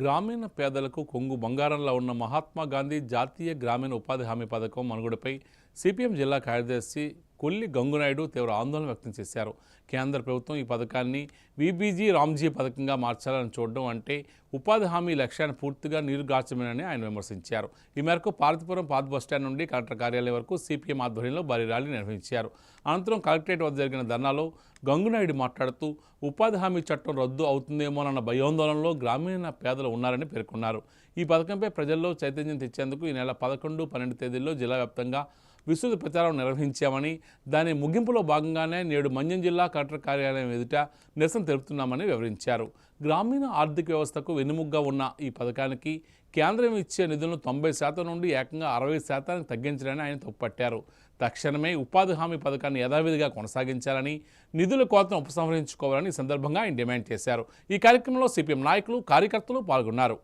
గ్రామీణ పేదలకు కొంగు బంగారంలో ఉన్న మహాత్మా గాంధీ జాతీయ గ్రామీణ ఉపాధి హామీ పథకం మనుగడపై సిపిఎం జిల్లా కార్యదర్శి కొల్లి గంగునాయుడు తీవ్ర ఆందోళన వ్యక్తం చేశారు. కేంద్ర ప్రభుత్వం ఈ పథకాన్ని విబీజీ రామ్జీ పథకంగా మార్చాలని చూడడం అంటే ఉపాధి హామీ లక్ష్యాన్ని పూర్తిగా నీరుగార్చమేనని ఆయన విమర్శించారు. ఈ మేరకు పార్వతీపురం పాత బస్టాండ్ నుండి కలెక్టర్ కార్యాలయం వరకు సిపిఎం ఆధ్వర్యంలో భారీ ర్యాలీ నిర్వహించారు. అనంతరం కలెక్టరేట్ వద్ద జరిగిన ధర్నాలో గంగునాయుడు మాట్లాడుతూ ఉపాధి హామీ చట్టం రద్దు అవుతుందేమోనన్న భయాందోళనలో గ్రామీణ పేదలు ఉన్నారని పేర్కొన్నారు. ఈ పథకంపై ప్రజల్లో చైతన్యం తెచ్చేందుకు ఈ నెల 11, 12 తేదీల్లో జిల్లా వ్యాప్తంగా విస్తృత ప్రచారం నిర్వహించామని, దాని ముగింపులో భాగంగానే నేడు మన్యం జిల్లా కలెక్టర్ కార్యాలయం ఎదుట నిరసన తెలుపుతున్నామని వివరించారు. గ్రామీణ ఆర్థిక వ్యవస్థకు వెన్నుముగ్గా ఉన్న ఈ పథకానికి కేంద్రం ఇచ్చే నిధులను 90% నుండి ఏకంగా 60% తగ్గించాలని ఆయన తప్పుపట్టారు. తక్షణమే ఉపాధి హామీ పథకాన్ని యథావిధిగా కొనసాగించాలని, నిధుల కోతను ఉపసంహరించుకోవాలని ఈ సందర్భంగా ఆయన డిమాండ్ చేశారు. ఈ కార్యక్రమంలో సిపిఎం నాయకులు, కార్యకర్తలు పాల్గొన్నారు.